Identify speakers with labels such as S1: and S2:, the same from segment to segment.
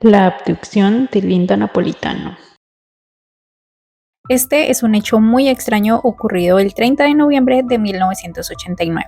S1: La abducción de Linda Napolitano.
S2: Este es un hecho muy extraño ocurrido el 30 de noviembre de 1989.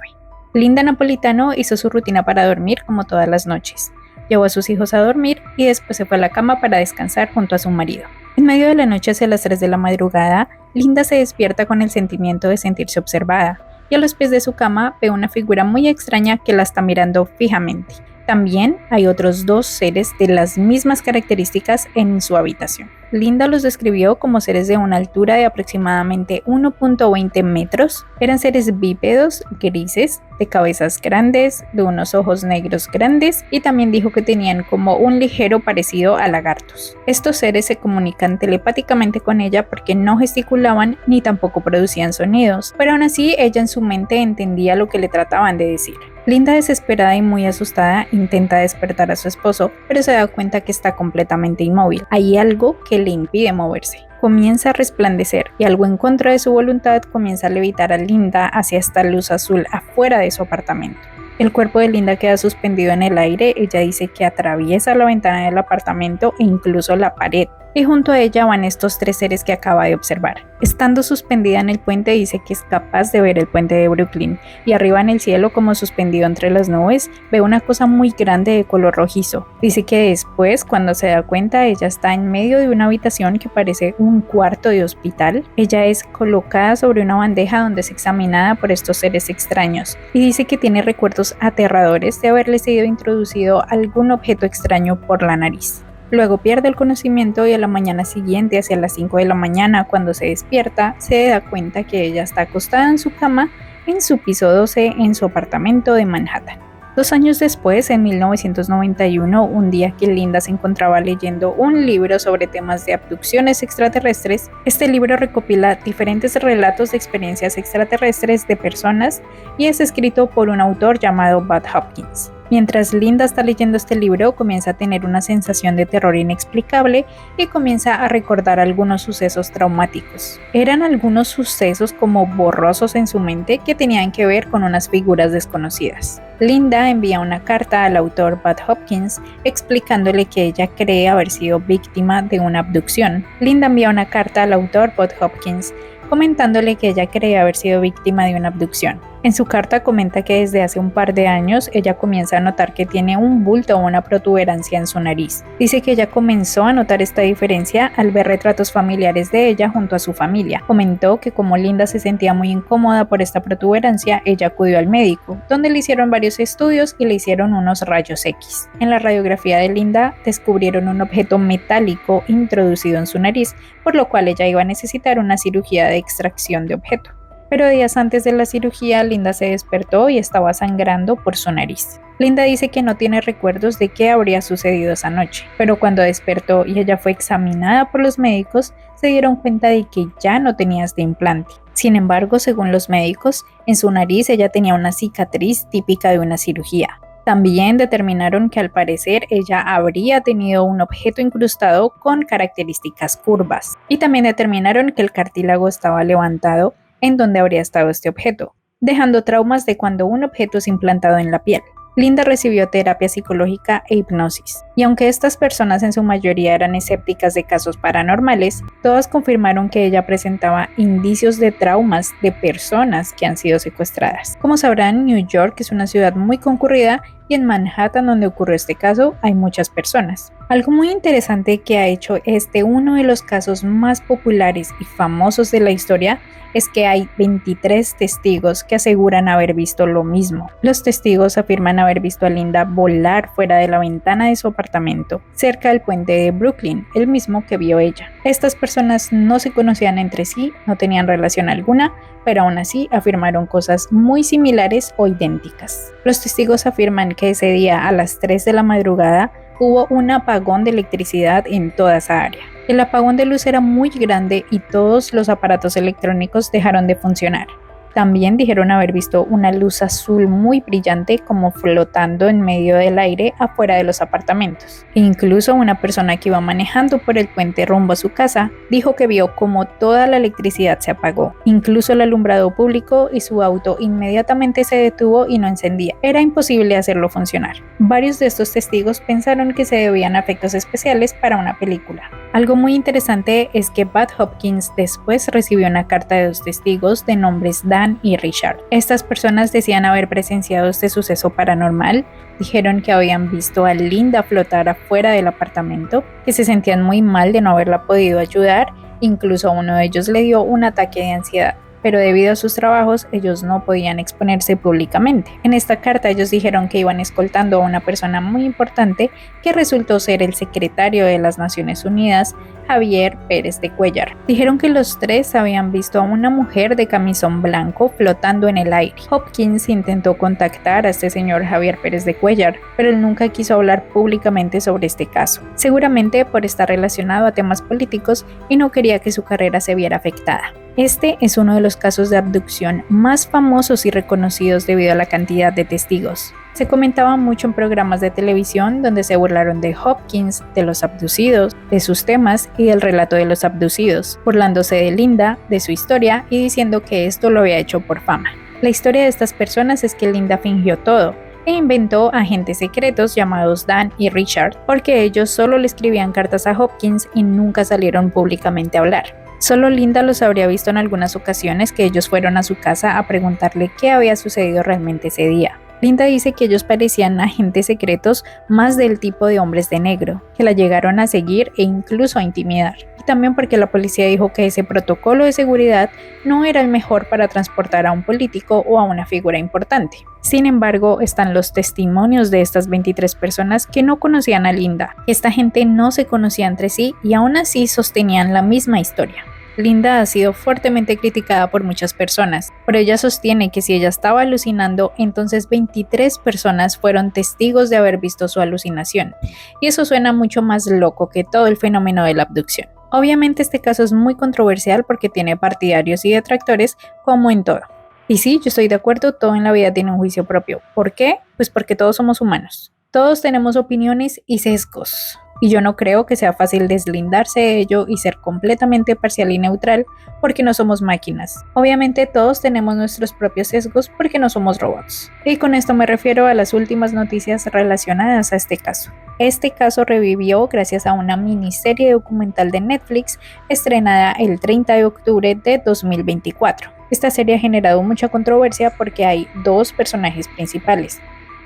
S2: Linda Napolitano hizo su rutina para dormir como todas las noches. Llevó a sus hijos a dormir y después se fue a la cama para descansar junto a su marido. En medio de la noche, hacia las 3 de la madrugada, Linda se despierta con el sentimiento de sentirse observada y a los pies de su cama ve una figura muy extraña que la está mirando fijamente. También hay otros dos seres de las mismas características en su habitación. Linda los describió como seres de una altura de aproximadamente 1.20 metros. Eran seres bípedos, grises, de cabezas grandes, de unos ojos negros grandes y también dijo que tenían como un ligero parecido a lagartos. Estos seres se comunican telepáticamente con ella porque no gesticulaban ni tampoco producían sonidos, pero aún así ella en su mente entendía lo que le trataban de decir. Linda, desesperada y muy asustada, intenta despertar a su esposo, pero se da cuenta que está completamente inmóvil. Hay algo que le impide moverse. Comienza a resplandecer y algo en contra de su voluntad comienza a levitar a Linda hacia esta luz azul afuera de su apartamento. El cuerpo de Linda queda suspendido en el aire. Ella dice que atraviesa la ventana del apartamento e incluso la pared. Y junto a ella van estos tres seres que acaba de observar. Estando suspendida en el puente, dice que es capaz de ver el puente de Brooklyn, y arriba en el cielo, como suspendido entre las nubes, ve una cosa muy grande de color rojizo. Dice que después, cuando se da cuenta, ella está en medio de una habitación que parece un cuarto de hospital. Ella es colocada sobre una bandeja donde es examinada por estos seres extraños, y dice que tiene recuerdos aterradores de haberle sido introducido algún objeto extraño por la nariz. Luego pierde el conocimiento y a la mañana siguiente, hacia las 5 de la mañana, cuando se despierta, se da cuenta que ella está acostada en su cama en su piso 12 en su apartamento de Manhattan. 2 años después, en 1991, un día que Linda se encontraba leyendo un libro sobre temas de abducciones extraterrestres, este libro recopila diferentes relatos de experiencias extraterrestres de personas y es escrito por un autor llamado Bud Hopkins. Mientras Linda está leyendo este libro, comienza a tener una sensación de terror inexplicable y comienza a recordar algunos sucesos traumáticos. Eran algunos sucesos como borrosos en su mente que tenían que ver con unas figuras desconocidas. Linda envía una carta al autor Bud Hopkins explicándole que ella cree haber sido víctima de una abducción. Linda envía una carta al autor Bud Hopkins comentándole que ella cree haber sido víctima de una abducción. En su carta comenta que desde hace un par de años ella comienza a notar que tiene un bulto o una protuberancia en su nariz. Dice que ella comenzó a notar esta diferencia al ver retratos familiares de ella junto a su familia. Comentó que como Linda se sentía muy incómoda por esta protuberancia, ella acudió al médico, donde le hicieron varios estudios y le hicieron unos rayos X. En la radiografía de Linda descubrieron un objeto metálico introducido en su nariz, por lo cual ella iba a necesitar una cirugía de extracción de objeto. Pero días antes de la cirugía, Linda se despertó y estaba sangrando por su nariz. Linda dice que no tiene recuerdos de qué habría sucedido esa noche, pero cuando despertó y ella fue examinada por los médicos, se dieron cuenta de que ya no tenía este implante. Sin embargo, según los médicos, en su nariz ella tenía una cicatriz típica de una cirugía. También determinaron que al parecer ella habría tenido un objeto incrustado con características curvas, y también determinaron que el cartílago estaba levantado en donde habría estado este objeto, dejando traumas de cuando un objeto es implantado en la piel. Linda recibió terapia psicológica e hipnosis, y aunque estas personas en su mayoría eran escépticas de casos paranormales, todas confirmaron que ella presentaba indicios de traumas de personas que han sido secuestradas. Como sabrán, New York es una ciudad muy concurrida y en Manhattan, donde ocurrió este caso, hay muchas personas. Algo muy interesante que ha hecho uno de los casos más populares y famosos de la historia es que hay 23 testigos que aseguran haber visto lo mismo. Los testigos afirman haber visto a Linda volar fuera de la ventana de su apartamento, cerca del puente de Brooklyn, el mismo que vio ella. Estas personas no se conocían entre sí, no tenían relación alguna, pero aún así afirmaron cosas muy similares o idénticas. Los testigos afirman que ese día a las 3 de la madrugada hubo un apagón de electricidad en toda esa área. El apagón de luz era muy grande y todos los aparatos electrónicos dejaron de funcionar. También dijeron haber visto una luz azul muy brillante como flotando en medio del aire afuera de los apartamentos. E incluso una persona que iba manejando por el puente rumbo a su casa dijo que vio como toda la electricidad se apagó. Incluso el alumbrado público y su auto inmediatamente se detuvo y no encendía. Era imposible hacerlo funcionar. Varios de estos testigos pensaron que se debían a efectos especiales para una película. Algo muy interesante es que Bud Hopkins después recibió una carta de 2 testigos de nombres Dan y Richard. Estas personas decían haber presenciado este suceso paranormal, dijeron que habían visto a Linda flotar afuera del apartamento, que se sentían muy mal de no haberla podido ayudar, incluso a uno de ellos le dio un ataque de ansiedad. Pero debido a sus trabajos ellos no podían exponerse públicamente. En esta carta ellos dijeron que iban escoltando a una persona muy importante que resultó ser el secretario de las Naciones Unidas, Javier Pérez de Cuéllar. Dijeron que los 3 habían visto a una mujer de camisón blanco flotando en el aire. Hopkins intentó contactar a este señor Javier Pérez de Cuéllar, pero él nunca quiso hablar públicamente sobre este caso, seguramente por estar relacionado a temas políticos y no quería que su carrera se viera afectada. Este es uno de los casos de abducción más famosos y reconocidos debido a la cantidad de testigos. Se comentaba mucho en programas de televisión donde se burlaron de Hopkins, de los abducidos, de sus temas y del relato de los abducidos, burlándose de Linda, de su historia y diciendo que esto lo había hecho por fama. La historia de estas personas es que Linda fingió todo e inventó agentes secretos llamados Dan y Richard porque ellos solo le escribían cartas a Hopkins y nunca salieron públicamente a hablar. Solo Linda los habría visto en algunas ocasiones que ellos fueron a su casa a preguntarle qué había sucedido realmente ese día. Linda dice que ellos parecían agentes secretos más del tipo de hombres de negro, que la llegaron a seguir e incluso a intimidar. Y también porque la policía dijo que ese protocolo de seguridad no era el mejor para transportar a un político o a una figura importante. Sin embargo, están los testimonios de estas 23 personas que no conocían a Linda. Esta gente no se conocía entre sí y aún así sostenían la misma historia. Linda ha sido fuertemente criticada por muchas personas, pero ella sostiene que si ella estaba alucinando, entonces 23 personas fueron testigos de haber visto su alucinación, y eso suena mucho más loco que todo el fenómeno de la abducción. Obviamente este caso es muy controversial porque tiene partidarios y detractores como en todo. Y sí, yo estoy de acuerdo, todo en la vida tiene un juicio propio. ¿Por qué? Pues porque todos somos humanos. Todos tenemos opiniones y sesgos. Y yo no creo que sea fácil deslindarse de ello y ser completamente parcial y neutral porque no somos máquinas. Obviamente todos tenemos nuestros propios sesgos porque no somos robots. Y con esto me refiero a las últimas noticias relacionadas a este caso. Este caso revivió gracias a una miniserie documental de Netflix estrenada el 30 de octubre de 2024. Esta serie ha generado mucha controversia porque hay 2 personajes principales.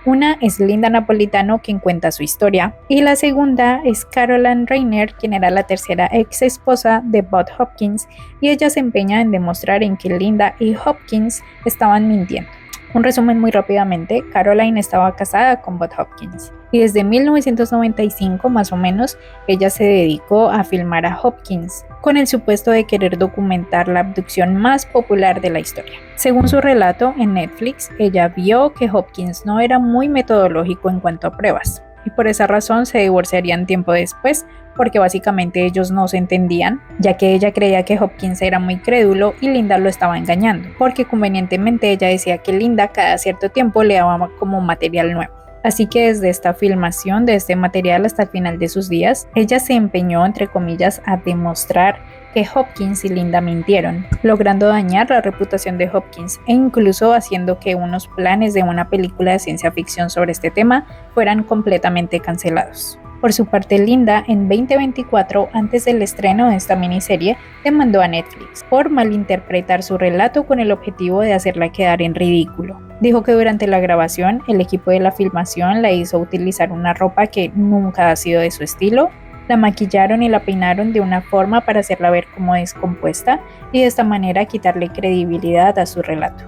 S2: Una es Linda Napolitano, quien cuenta su historia, y la segunda es Caroline Rayner, quien era la tercera ex esposa de Bud Hopkins, y ella se empeña en demostrar en que Linda y Hopkins estaban mintiendo. Un resumen muy rápidamente, Caroline estaba casada con Bud Hopkins y desde 1995 más o menos ella se dedicó a filmar a Hopkins con el supuesto de querer documentar la abducción más popular de la historia. Según su relato en Netflix, ella vio que Hopkins no era muy metodológico en cuanto a pruebas y por esa razón se divorciarían tiempo después porque básicamente ellos no se entendían, ya que ella creía que Hopkins era muy crédulo y Linda lo estaba engañando, porque convenientemente ella decía que Linda cada cierto tiempo le daba como material nuevo. Así que desde esta filmación de este material hasta el final de sus días, ella se empeñó, entre comillas, a demostrar que Hopkins y Linda mintieron, logrando dañar la reputación de Hopkins e incluso haciendo que unos planes de una película de ciencia ficción sobre este tema fueran completamente cancelados. Por su parte, Linda, en 2024, antes del estreno de esta miniserie, demandó a Netflix por malinterpretar su relato con el objetivo de hacerla quedar en ridículo. Dijo que durante la grabación, el equipo de la filmación la hizo utilizar una ropa que nunca ha sido de su estilo, la maquillaron y la peinaron de una forma para hacerla ver como descompuesta y de esta manera quitarle credibilidad a su relato.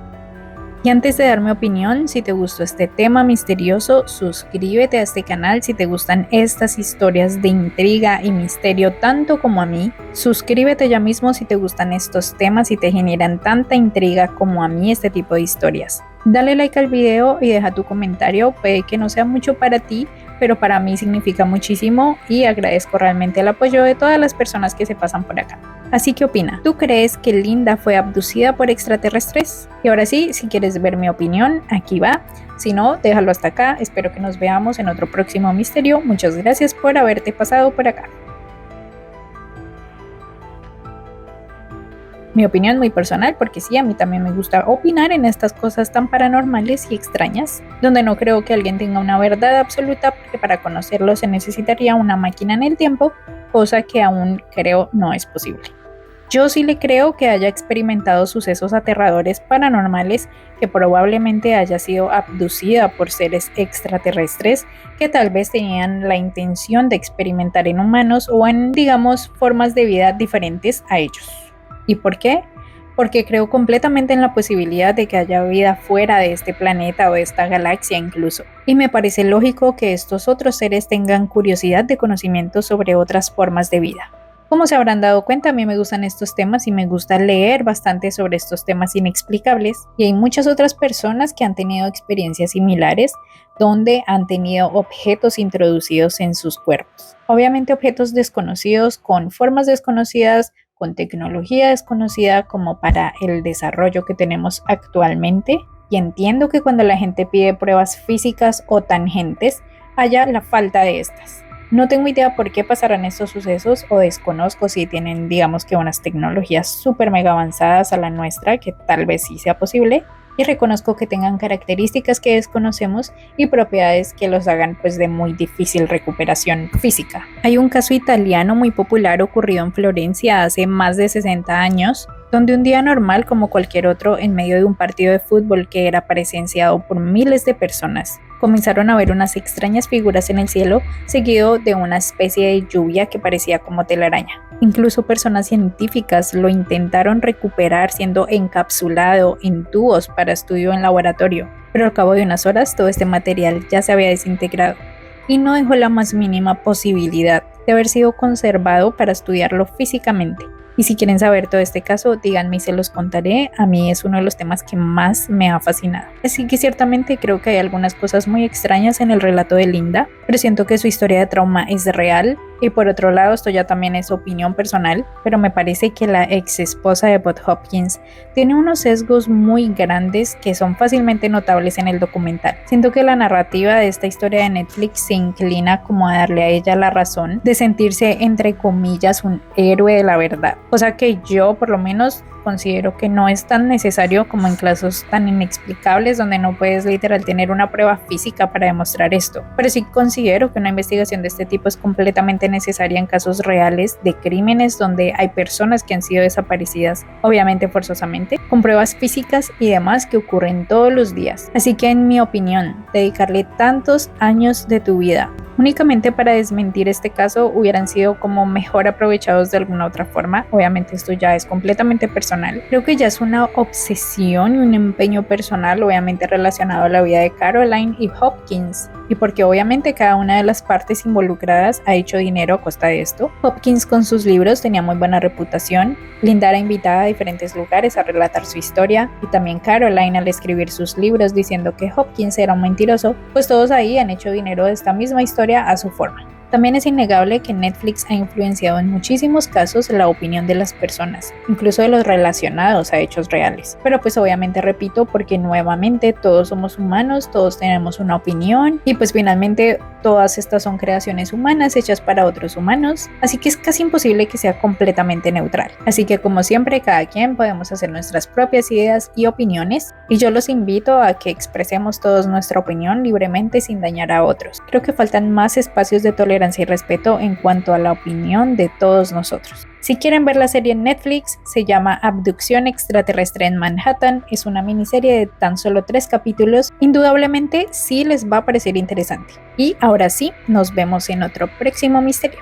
S2: Y antes de dar mi opinión, si te gustó este tema misterioso, suscríbete a este canal si te gustan estas historias de intriga y misterio tanto como a mí. Suscríbete ya mismo si te gustan estos temas y te generan tanta intriga como a mí este tipo de historias. Dale like al video y deja tu comentario, puede que no sea mucho para ti, pero para mí significa muchísimo y agradezco realmente el apoyo de todas las personas que se pasan por acá. Así que opina, ¿tú crees que Linda fue abducida por extraterrestres? Y ahora sí, si quieres ver mi opinión, aquí va. Si no, déjalo hasta acá. Espero que nos veamos en otro próximo misterio. Muchas gracias por haberte pasado por acá. Mi opinión muy personal, porque sí, a mí también me gusta opinar en estas cosas tan paranormales y extrañas, donde no creo que alguien tenga una verdad absoluta, porque para conocerlo se necesitaría una máquina en el tiempo, cosa que aún creo no es posible. Yo sí le creo que haya experimentado sucesos aterradores paranormales, que probablemente haya sido abducida por seres extraterrestres que tal vez tenían la intención de experimentar en humanos o en, digamos, formas de vida diferentes a ellos. ¿Y por qué? Porque creo completamente en la posibilidad de que haya vida fuera de este planeta o de esta galaxia incluso. Y me parece lógico que estos otros seres tengan curiosidad de conocimiento sobre otras formas de vida. Como se habrán dado cuenta, a mí me gustan estos temas y me gusta leer bastante sobre estos temas inexplicables. Y hay muchas otras personas que han tenido experiencias similares donde han tenido objetos introducidos en sus cuerpos. Obviamente objetos desconocidos con formas desconocidas, con tecnología desconocida como para el desarrollo que tenemos actualmente. Y entiendo que cuando la gente pide pruebas físicas o tangentes, haya la falta de estas. No tengo idea por qué pasarán estos sucesos o desconozco si tienen, digamos que unas tecnologías súper mega avanzadas a la nuestra, que tal vez sí sea posible, y reconozco que tengan características que desconocemos y propiedades que los hagan pues de muy difícil recuperación física. Hay un caso italiano muy popular ocurrido en Florencia hace más de 60 años, donde un día normal como cualquier otro en medio de un partido de fútbol que era presenciado por miles de personas, comenzaron a ver unas extrañas figuras en el cielo, seguido de una especie de lluvia que parecía como telaraña. Incluso personas científicas lo intentaron recuperar siendo encapsulado en tubos para estudio en laboratorio, pero al cabo de unas horas todo este material ya se había desintegrado y no dejó la más mínima posibilidad de haber sido conservado para estudiarlo físicamente. Y si quieren saber todo este caso, díganme y se los contaré. A mí es uno de los temas que más me ha fascinado. Así que ciertamente creo que hay algunas cosas muy extrañas en el relato de Linda, pero siento que su historia de trauma es real. Y por otro lado, esto ya también es opinión personal, pero me parece que la ex esposa de Bob Hopkins tiene unos sesgos muy grandes que son fácilmente notables en el documental. Siento que la narrativa de esta historia de Netflix se inclina como a darle a ella la razón de sentirse entre comillas un héroe de la verdad, cosa que yo por lo menos considero que no es tan necesario como en casos tan inexplicables donde no puedes literal tener una prueba física para demostrar esto, pero sí considero que una investigación de este tipo es completamente necesaria en casos reales de crímenes donde hay personas que han sido desaparecidas, obviamente forzosamente, con pruebas físicas y demás que ocurren todos los días. Así que en mi opinión, dedicarle tantos años de tu vida únicamente para desmentir este caso hubieran sido como mejor aprovechados de alguna otra forma. Obviamente esto ya es completamente personal. Creo que ya es una obsesión y un empeño personal, obviamente relacionado a la vida de Caroline y Hopkins, y porque obviamente cada una de las partes involucradas ha hecho dinero a costa de esto. Hopkins con sus libros tenía muy buena reputación, Linda era invitada a diferentes lugares a relatar su historia, y también Caroline al escribir sus libros diciendo que Hopkins era un mentiroso, pues todos ahí han hecho dinero de esta misma historia a su forma. También es innegable que Netflix ha influenciado en muchísimos casos la opinión de las personas, incluso de los relacionados a hechos reales. Pero pues obviamente repito, porque nuevamente todos somos humanos, todos tenemos una opinión y pues finalmente todas estas son creaciones humanas hechas para otros humanos, así que es casi imposible que sea completamente neutral. Así que como siempre, cada quien podemos hacer nuestras propias ideas y opiniones, y yo los invito a que expresemos todos nuestra opinión libremente sin dañar a otros. Creo que faltan más espacios de tolerancia y respeto en cuanto a la opinión de todos nosotros. Si quieren ver la serie en Netflix, se llama Abducción extraterrestre en Manhattan, es una miniserie de tan solo 3 capítulos, indudablemente sí les va a parecer interesante. Y ahora sí, nos vemos en otro próximo misterio.